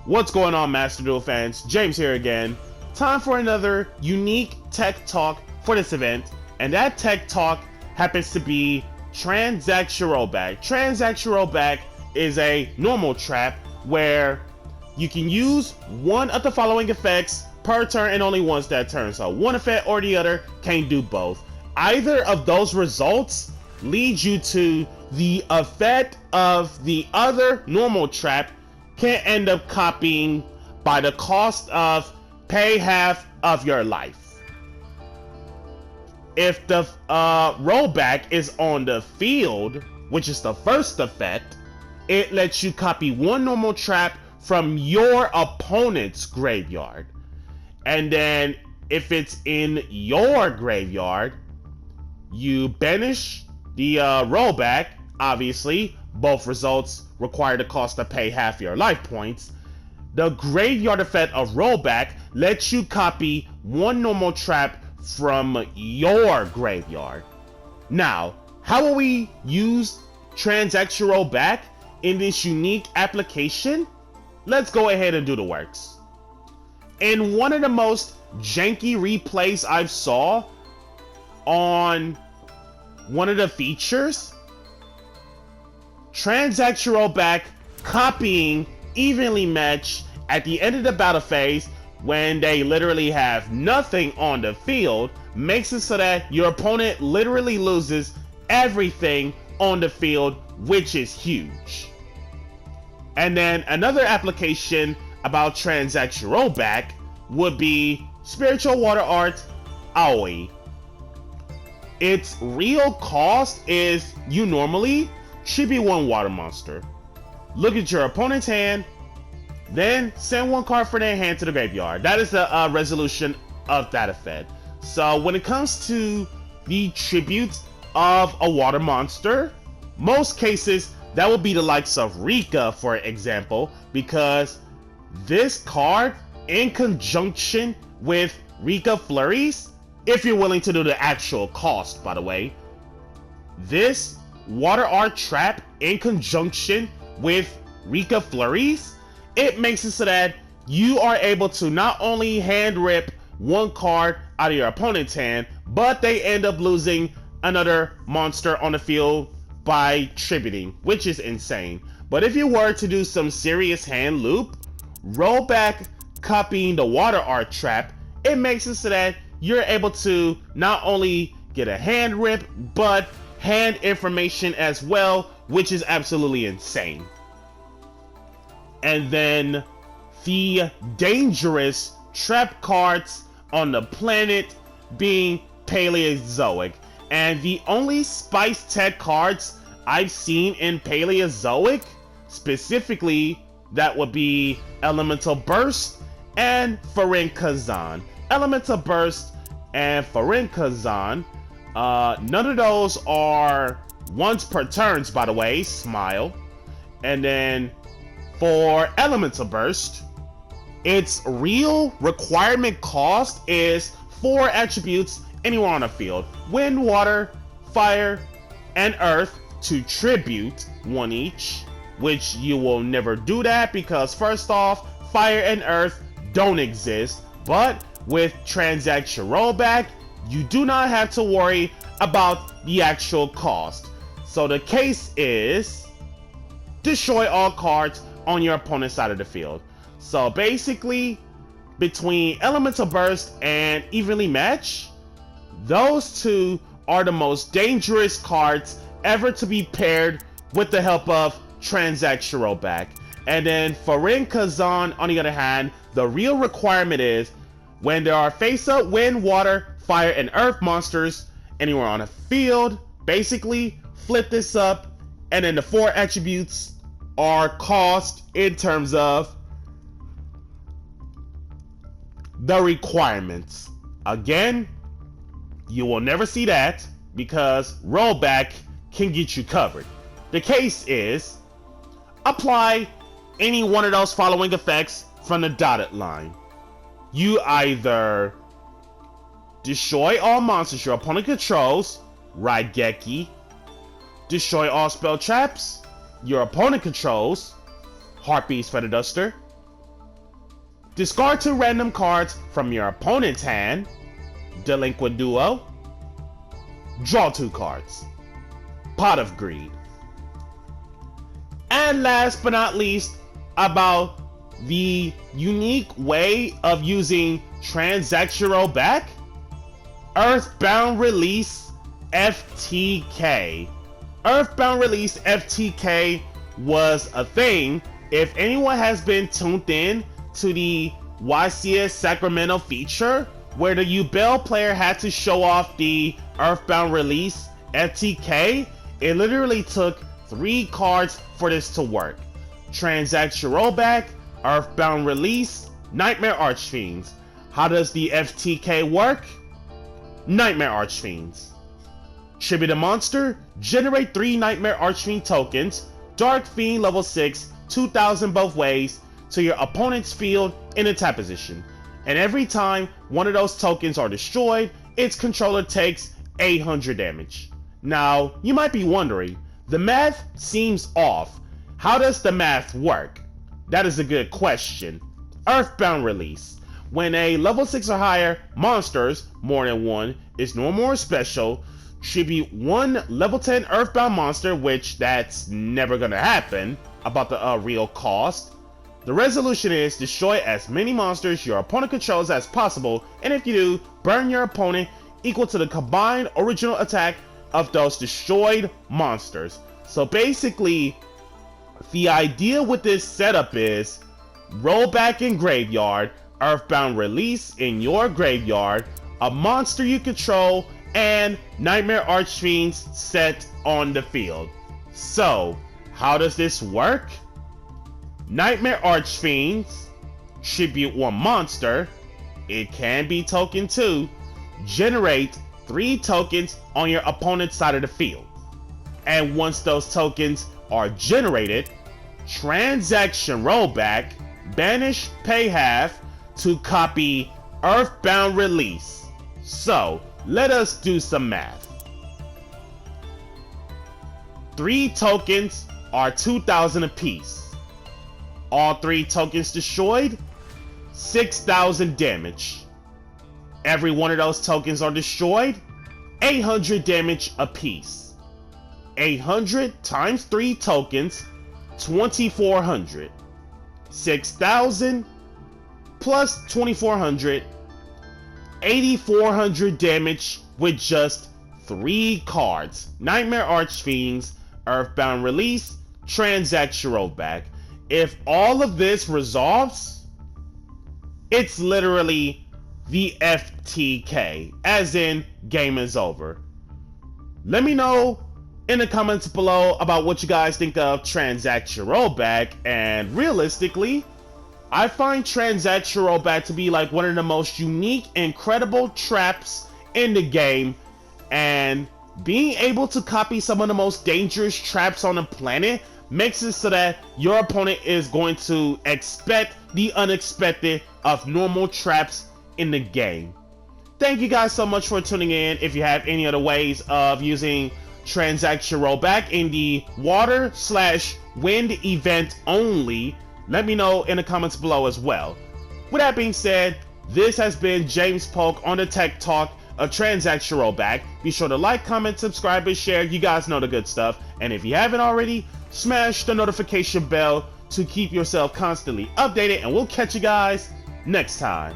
What's going on, Master Duel fans? James here again. Time for another unique tech talk for this event, and that tech talk happens to be Transaction Rollback. Transaction Rollback is a normal trap where you can use one of the following effects per turn and only once that turn. So one effect or the other, can't do both. Either of those results leads you to the effect of the other normal trap can end up copying by the cost of pay half of your life. If the rollback is on the field, which is the first effect, it lets you copy one normal trap from your opponent's graveyard. And then if it's in your graveyard, you banish the rollback. Obviously, both results require the cost to pay half your life points. The graveyard effect of rollback lets you copy one normal trap from your graveyard. Now, how will we use Transaction Rollback in this unique application? Let's go ahead and do the works. In one of the most janky replays I've saw on one of the features, Transaction Rollback copying evenly match at the end of the battle phase when they literally have nothing on the field makes it so that your opponent literally loses everything on the field, which is huge. And then another application about Transaction Rollback would be Spiritual Water Art Aoi. Its real cost is you normally should be one water monster. Look at your opponent's hand, then send one card from their hand to the graveyard. That is the resolution of that effect. So when it comes to the tributes of a water monster, most cases that would be the likes of Rika, for example, because this card in conjunction with Rika Flurries, if you're willing to do the actual cost, by the way, this Water Art Trap in conjunction with Rika Flurries, it makes it so that you are able to not only hand rip one card out of your opponent's hand, but they end up losing another monster on the field by tributing, which is insane. But if you were to do some serious hand loop, rollback copying the Water Art Trap, it makes it so that you're able to not only get a hand rip, but hand information as well, which is absolutely insane. And then the dangerous trap cards on the planet being Paleozoic. And the only Spice Tech cards I've seen in Paleozoic, specifically, that would be Elemental Burst and Farin Kazan. Elemental Burst and Farin Kazan, none of those are once per turns, by the way, smile. And then for Elemental Burst, its real requirement cost is 4 attributes anywhere on the field: wind, water, fire, and earth, to tribute 1 each, which you will never do that because first off, fire and earth don't exist. But with Transaction Rollback, you do not have to worry about the actual cost. So the case is destroy all cards on your opponent's side of the field. So basically, between Elemental Burst and Evenly Match, those two are the most dangerous cards ever to be paired with the help of Transaction Rollback. And then Farin Kazan, on the other hand, the real requirement is when there are face-up wind, water, fire, and earth monsters anywhere on the field, basically flip this up, and then the 4 attributes are cost in terms of the requirements. Again, you will never see that because rollback can get you covered. The case is apply any one of those following effects from the dotted line. You either destroy all monsters your opponent controls, Raigeki, destroy all spell traps your opponent controls, Harpy's Feather Duster, Discard 2 random cards from your opponent's hand. Delinquent Duo. Draw 2 cards. Pot of Greed. And last but not least, about the unique way of using Transaction Rollback. Earthbound Release FTK. Earthbound Release FTK was a thing. If anyone has been tuned in to the YCS Sacramento feature, where the Ubel player had to show off the Earthbound Release FTK, it literally took 3 cards for this to work. Transaction Rollback, Earthbound Release, Nightmare Archfiends. How does the FTK work? Nightmare Archfiends. Tribute a monster, generate 3 Nightmare Archfiend tokens, Dark Fiend level 6, 2000 both ways, to your opponent's field in a tap position. And every time one of those tokens are destroyed, its controller takes 800 damage. Now, you might be wondering, the math seems off. How does the math work? That is a good question. Earthbound Release. When a level 6 or higher monsters, more than one, is normal or special, tribute 1 level 10 Earthbound monster, which that's never gonna happen, about the real cost. The resolution is destroy as many monsters your opponent controls as possible, and if you do, burn your opponent equal to the combined original attack of those destroyed monsters. So basically, the idea with this setup is rollback in graveyard, Earthbound Release in your graveyard, a monster you control, and Nightmare Archfiends set on the field. So, how does this work? Nightmare Archfiends, tribute 1 monster, it can be token 2, generate 3 tokens on your opponent's side of the field. And once those tokens are generated, Transaction Rollback, banish, pay half to copy Earthbound Release. So, let us do some math. 3 tokens are 2000 apiece. All 3 tokens destroyed, 6000 damage. Every one of those tokens are destroyed, 800 damage apiece. 800 times 3 tokens, 2400. 6000 plus 2400, 8400 damage with just 3 cards. Nightmare Archfiends, Earthbound Release, Transaction Rollback. If all of this resolves, it's literally the FTK, as in game is over. Let me know in the comments below about what you guys think of Transaction Rollback, and realistically, I find Transaction Rollback to be like one of the most unique, incredible traps in the game, and being able to copy some of the most dangerous traps on the planet makes it so that your opponent is going to expect the unexpected of normal traps in the game. Thank you guys so much for tuning in. If you have any other ways of using Transaction Rollback in the water/wind event only, let me know in the comments below as well. With that being said, this has been James Polk on the Tech Talk of Transaction Rollback. Be sure to like, comment, subscribe, and share. You guys know the good stuff. And if you haven't already, smash the notification bell to keep yourself constantly updated. And we'll catch you guys next time.